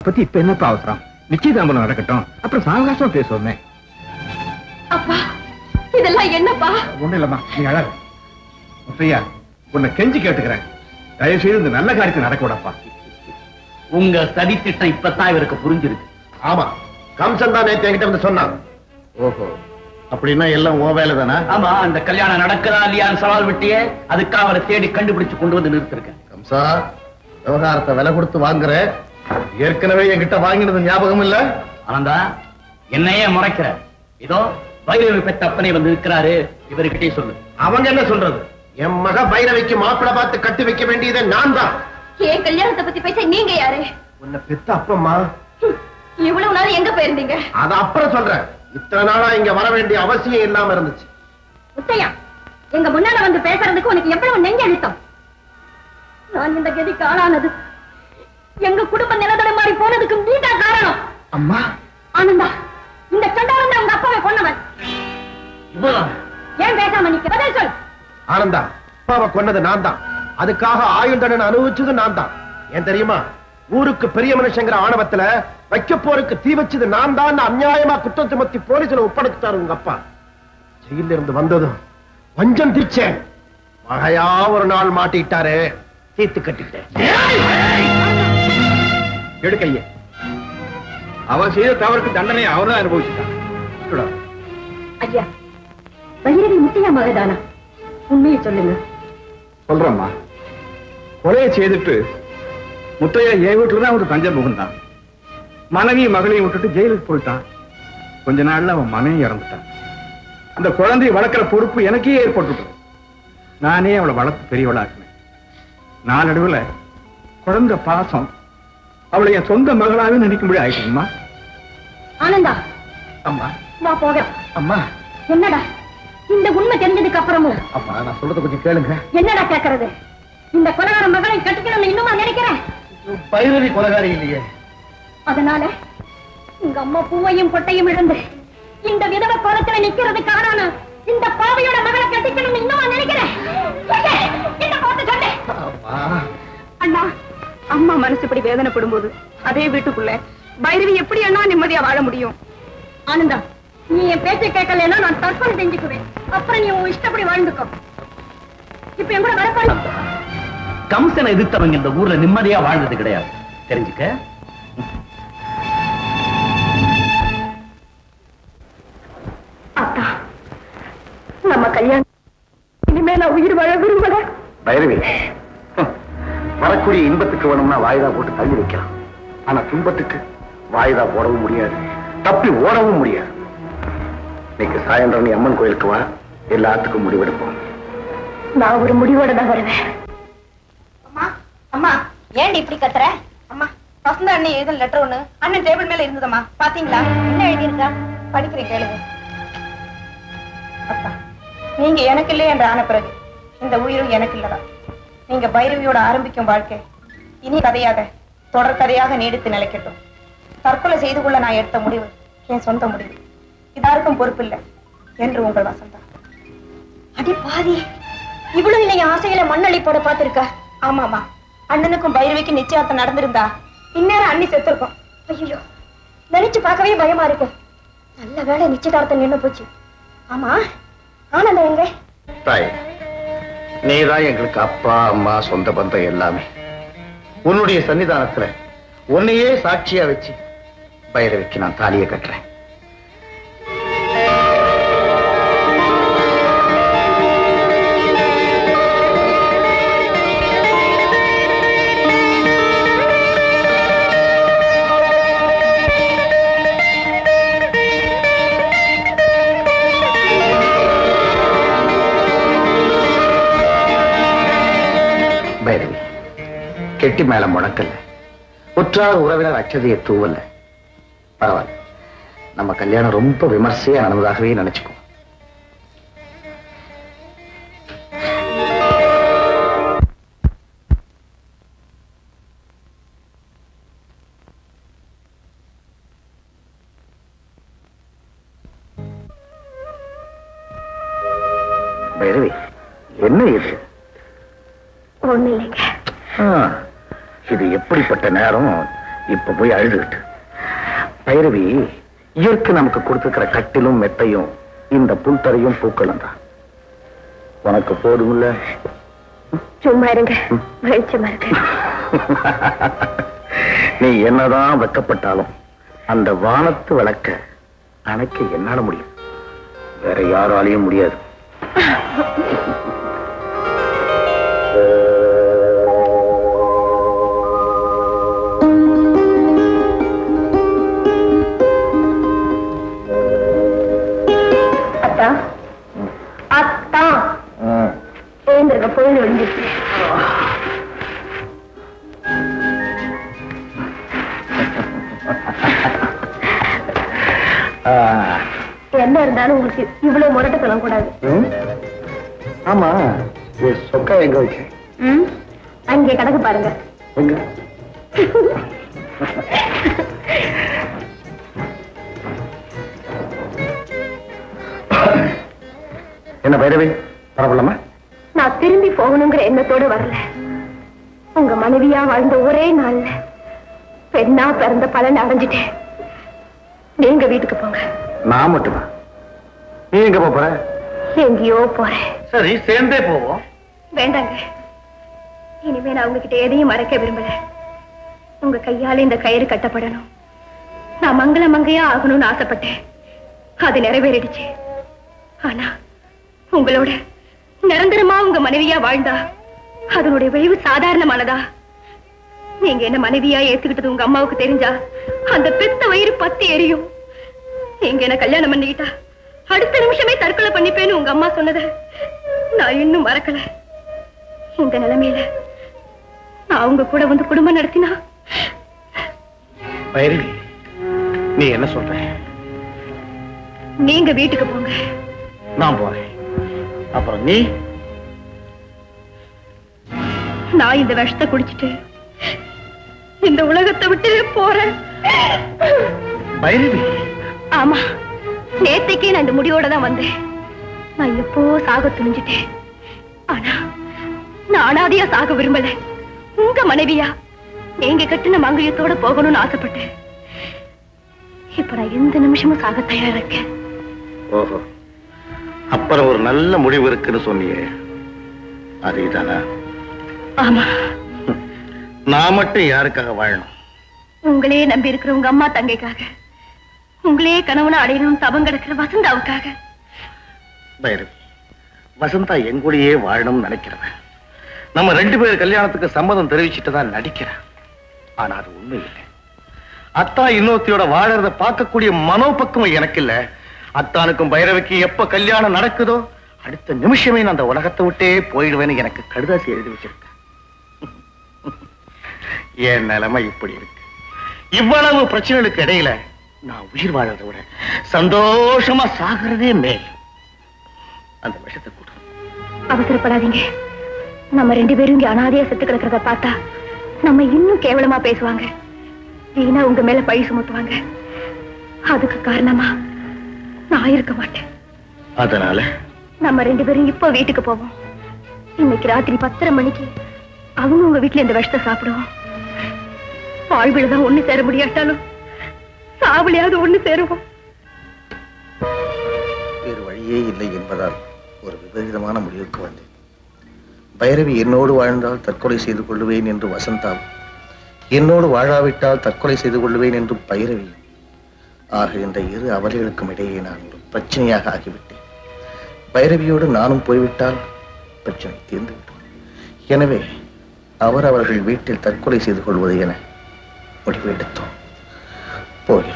பத்தி இப்ப என்னப்பா அவசரம்? நிச்சயதாம்பலம் நடக்கட்டும், அப்புறம் சாவகாசமா பேசுவோமே. அப்பா இதெல்லாம் என்னப்பா? ஒண்ணு இல்லம்மா, நீ அழகு. முத்தையா, உன்னை கெஞ்சி கேட்டுக்கிறேன், தயவு செய்து இந்த நல்ல காரியத்தை நடக்க விடப்பா. உங்க சதி திட்டம் இப்பதான் இவருக்கு புரிஞ்சிருக்கு. ஆமா, கம்சன் தான் நேற்று என்கிட்ட வந்து சொன்னான். ஓஹோ, அப்படின்னா எல்லாம் ஓ வேலை தானே? ஆமா, அந்த கல்யாணம் நடக்குதா இல்லையான்னு சவால் விட்டியே, அதுக்காக அவரை தேடி கண்டுபிடிச்சு கொண்டு வந்து நிறுத்திருக்கேன். கம்சா, விவகாரத்தை விலை கொடுத்து வாங்குற, ஏற்கனவே என்கிட்ட வாங்கினது ஞாபகம் இல்ல? ஆனந்தா, என்னையே முறைக்கிற? இதோ பைரவி பெற்ற அப்பனே வந்து இருக்கிறாரு, இவர்கிட்டே சொல்லு. அவங்க என்ன சொல்றது? என் மக பைரவிக்கு மாப்பிளை பார்த்து கட்டி வைக்க வேண்டியதை நான் தான். ஏன் கல்யாணத்தை பத்தி பேச நீங்க யாரு? உன்னை பெத்த அப்பம்மா. இவ்வளவு நாள் எங்க போயிருந்தீங்க? அத அப்புறம் சொல்றேன். இத்தனை நாளா இங்க வர வேண்டிய அவசியம் இல்லாம இருந்துச்சு. முத்தையா, எங்க முன்னால வந்து பேசுறதுக்கு உனக்கு எவ்வளவு நெஞ்ச அழுத்தம். நான் இந்த கதிக்கு ஆளானது எங்க குடும்ப நிலதடை மாறி போனதுக்கு நீதான் காரணம். அம்மா. ஆனந்தா, இந்த சண்டாளன் தான் உங்க அப்பாவை கொன்னவன். ஏன் பேசாம நிக்க? பதில் சொல். ஆனந்தா, அப்பாவை கொன்னது நான் தான். அதுக்காக ஆயுள் தண்டனை அனுபவிச்சது நான் தான். ஏன் தெரியுமா? ஊருக்கு பெரிய மனுஷங்கிற ஆணவத்துல வைக்க போருக்கு தீ வச்சது நான் தான் அநியாயமா குற்றம் சுமத்தி போலீஸ்ல ஒப்படைத்தாரு உங்க அப்பா. ஜெயில இருந்து வந்ததும் வஞ்சம் தீச்சேன். மகையா ஒரு நாள் மாட்டிட்டாரு, தீர்த்து கட்டிட்டேன். எடுக்கையே, அவன் செய்த தவறுக்கு தண்டனை அவர்தான் அனுபவிச்சுட்டான். ஐயா, பைரவி முத்தையா மகதானா? உண்மையை சொல்லுங்க. சொல்றம்மா, கொலையை செய்துட்டு முத்தையா என் வீட்டுலதான் ஒரு தஞ்சம் புகுந்தான். மனைவி மகளையும் விட்டுட்டு ஜெயிலுக்கு போயிட்டான். கொஞ்ச நாள்ல அவன் மனைவி இறந்துட்டான். அந்த குழந்தையை வளர்க்கிற பொறுப்பு எனக்கே ஏற்பட்டு. நானே அவளை வளர்த்து பெரியவளாக்குனேன். நாளடைவுல குழந்தை பாசம் அவளை என் சொந்த மகளாவே நினைக்கும்படி ஆயிட்டுமா. ஆனந்தா, அம்மா வா போக. அம்மா. என்னடா இந்த உண்மை தெரிஞ்சதுக்கு அப்புறமும்? அப்பா, நான் சொல்றத கொஞ்சம் கேளுங்க. என்னடா கேட்கறது? இந்த கொலகார மகளை கட்டிக்கணும்னு இன்னுமா நினைக்கிறேன்? பைரவி கொலகாரி இல்லையே. அதனால உங்க அம்மா பூவையும் பொட்டையும் இழந்து இந்த விதவ கோலத்துல நிக்கிறது காரணம் இந்த பாவையோட மகளை கட்டிக்கணும்னு இன்னுமா நினைக்கிறேன்? என்ன பார்த்து சொல்லு. அண்ணா, அம்மா மனசு இப்படி வேதனைப்படும் போது அதே வீட்டுக்குள்ள பைரவி எப்படி அண்ணா நிம்மதியா வாழ முடியும்? ஆனந்தா, நீ என் பேச்சை கேட்கலன்னா நான் தற்கொலை செஞ்சுக்குவேன். அப்புறம் நீ உன் இஷ்டப்படி வாழ்ந்துக்கோ. இப்ப என் கூட வரப்பாரு. கம்சனை எதிர்த்தவங்க இந்த ஊர்ல நிம்மதியா வாழ்ந்தது கிடையாது, தெரிஞ்சுக்க. அத்தா, நம்ம கல்யாணம் இனிமே நான் உயிர் வாழ விரும்பல. பைரவி, வரக்கூடிய இன்பத்துக்கு வேணும்னா வாய்தா போட்டு தள்ளி வைக்கலாம். ஆனா துன்பத்துக்கு வாய்தா போடவும் முடியாது, தப்பி ஓடவும் முடியாது. இன்னைக்கு சாயந்தரம் நீ அம்மன் கோயிலுக்கு வா, எல்லாத்துக்கும் முடிவெடுப்போம். நான் ஒரு முடிவோட தான் வருவேன். அம்மா, அம்மா, ஏன் இப்படி கத்துற? அம்மா, வசந்த அண்ணன் எழுதின லெட்டர் ஒண்ணு அண்ணன் டேபிள் மேல இருந்ததம்மா, பாத்தீங்களா? என்ன எழுதியிருக்கா? படிக்கிறேன், கேளுங்க. அப்பா, நீங்க எனக்கு இல்லை என்று ஆன பிறகு இந்த உயிரும் எனக்கு இல்லதான். நீங்க பைரவியோட ஆரம்பிக்கும் வாழ்க்கை இனி கதையாக தொடர் கதையாக நீடித்து நிலைக்கட்டும். தற்கொலை செய்து கொள்ள நான் எடுத்த முடிவு என் சொந்த முடிவு, இதாருக்கும் பொறுப்பு இல்லை என்று உங்கள் வசந்தா. அடி பாதி, இவ்வளவு இல்லைய ஆசையில மண்ணள்ளி போட பாத்திருக்க. ஆமாமா, அண்ணனுக்கும் பைரவிக்கு நிச்சயத்தை நடந்திருந்தா இந்நேரம் அண்ணி செத்துருக்கும். ஐயோ, நினைச்சு பார்க்கவே பயமா இருக்கு. நல்ல வேலை நிச்சயதார்த்தம் நின்னு போச்சு. ஆமா, ஆனந்தம் எங்க? தாய், நீதான் எங்களுக்கு அப்பா அம்மா சொந்த பந்தம் எல்லாமே. உன்னுடைய சன்னிதானத்துல உன்னையே சாட்சியா வச்சு பைரவிக்கு நான் தாலியை கட்டுறேன். பைரவி, கெட்டி மேல முடக்கல்ல, உற்றார் உறவினர் அச்சதையை தூவல்ல. பரவாயில்ல, நம்ம கல்யாணம் ரொம்ப விமர்சையா நடந்ததாகவே நினைச்சுக்கோ. பைரவி, என்ன இது? ஒண்ணு இல்லைங்க. இது எப்படிப்பட்ட நேரம், இப்ப போய் அழுதுகிட்டு. பைரவி, இயற்கை நமக்கு கொடுத்துக்கிற கட்டிலும் மெத்தையும் இந்த புல்தரையும் பூக்களும் தான். உனக்கு போதும்ல? சும்மா இருங்க, வெளிச்சமா இருக்கு. நீ என்னதான் வெக்கப்பட்டாலும் அந்த வானத்து விளக்க அணைக்க என்னால முடியும், வேற யாராலையும் முடியாது. அத்தா அத்தா ஏந்திருக்க, பொழுது விழுந்துச்சு. என்ன இருந்தாலும் உங்களுக்கு இவ்வளவு முரட்டு சொல்லக்கூடாது. ஆமா, சொக்கா எங்க வச்சு? அங்கே கணக்கு பாருங்க. எங்க? என்ன பைரவி, பரவாயில்லமா? நான் திரும்பி போகணுங்கிற எண்ணத்தோட வரல. உங்க மனைவியா வாழ்ந்த ஒரே நாள்ல பெண்ணா பிறந்த பலன் அடைஞ்சிட்டேன். நீங்க வீட்டுக்கு போங்க. நான் மட்டுமா? நீ எங்க போற? எங்கேயோ போறேன். சரி, சேர்ந்தே போவோம். வேண்டாங்க, இனிமே நான் உங்ககிட்ட எதையும் மறைக்க விரும்பல. உங்க கையால இந்த கயிறு கட்டப்படணும். நான் மங்கள மங்கையா ஆகணும்னு ஆசைப்பட்டேன், அது நிறைவேறிடுச்சு. ஆனா உங்களோட நிரந்தரமா உங்க மனைவியா வாழ்ந்தா அதனுடைய விளைவு சாதாரணமானதா? நீங்க என்ன மனைவியா ஏத்துக்கிட்டது உங்க அம்மாவுக்கு தெரிஞ்சா அந்த பெத்த வயிறு பத்தி எரியும். நீங்க என்ன கல்யாணம் பண்ணிக்கிட்டா அடுத்த நிமிஷமே தற்கொலை பண்ணிப்பேன்னு உங்க அம்மா சொன்னத நான் இன்னும் மறக்கல. இந்த நிலைமையில நான் உங்க கூட வந்து குடும்பம் நடத்தினா? பைரவி, நீ என்ன சொல்ற? நீங்க வீட்டுக்கு போங்க. நான் போறேன். அப்புறம் நீ? நான் இந்த விஷத்தை குடிச்சிட்டு இந்த உலகத்தை விட்டு போறேன். பைரவி, ஆமா, நேத்தைக்கே நான் இந்த முடிவோட தான் வந்தேன். நான் எப்போ சாக துணிஞ்சிட்டேன். ஆனா நான் அனாதையா சாக விரும்பல. உங்க மனைவியா நீங்க கட்டின மங்கையத்தோட போகணும்னு ஆசைப்பட்டேன். இப்ப நான் எந்த நிமிஷமும் சாக தயாரா இருக்கேன். ஓஹோ, அப்புறம் ஒரு நல்ல முடிவு இருக்குன்னு சொன்னியே, அதேதானா? ஆமா. நான் மட்டும் யாருக்காக வாழணும்? உங்களே நம்பி இருக்கிற உங்க அம்மா தங்கைக்காக, உங்களே கணவனை அடையணும் தவம் கிடக்கிற வசந்தாவுக்காக. பைரவி, வசந்தா எங்கூடயே வாழணும்னு நினைக்கிறவன். நம்ம 2 பேர் கல்யாணத்துக்கு சம்மதம் தெரிவிச்சுட்டு தான் நடிக்கிறேன். ஆனா அது உண்மை இல்லை. அத்தா இன்னொருத்தியோட வாழறத பார்க்கக்கூடிய மனோபக்குவம் எனக்கு இல்ல. அத்தானுக்கும் பைரவிக்கு எப்ப கல்யாணம் நடக்குதோ அடுத்த நிமிஷமே நான் அந்த உலகத்தை விட்டே போயிடுவேன்னு எனக்கு கடுதாசி எழுதி வச்சிருக்கேன். என் நிலைமை இப்படி இருக்கு. இவ்வளவு பிரச்சனைகளுக்கு இடையில நான் உயிர் வாழறதை விட சந்தோஷமா சாகிறதே மேல். அந்த விஷத்தை கூட அவசரப்படாதீங்க. நம்ம 2 பேரும் இங்க அனாதையா செத்து கிடக்கிறத பார்த்தா நம்ம இன்னும் கேவலமா பேசுவாங்க. வீணா உங்க மேல பழி சுமத்துவாங்க. அதுக்கு காரணமா நான் இருக்க மாட்டேன். அதனால நம்ம 2 பேரும் இப்ப வீட்டுக்கு போவோம். இன்னைக்கு ராத்திரி 10:30 மணிக்கு அவங்க உங்க வீட்டுல இந்த விஷத்தை சாப்பிடுவோம். வாழ்வில்தான் ஒண்ணு சேர முடியாட்டாலும் சாவலியாவது ஒண்ணு சேருவோம். வேறு வழியே இல்லை என்பதால் ஒரு விபரீதமான முடிவுக்கு வந்தேன். பைரவி என்னோடு வாழ்ந்தால் தற்கொலை செய்து கொள்ளுவேன் என்று வசந்தாவும், என்னோடு வாழாவிட்டால் தற்கொலை செய்து கொள்ளுவேன் என்று பைரவி. ஆக இந்த இரு அவர்களுக்கும் இடையே நான் ஒரு பிரச்சனையாக ஆகிவிட்டேன். பைரவியோடு நானும் போய்விட்டால் பிரச்சனை தீர்ந்துவிடும். எனவே அவர்கள் வீட்டில் தற்கொலை செய்து கொள்வது என முடிவு எடுத்தோம். போகிறோம்.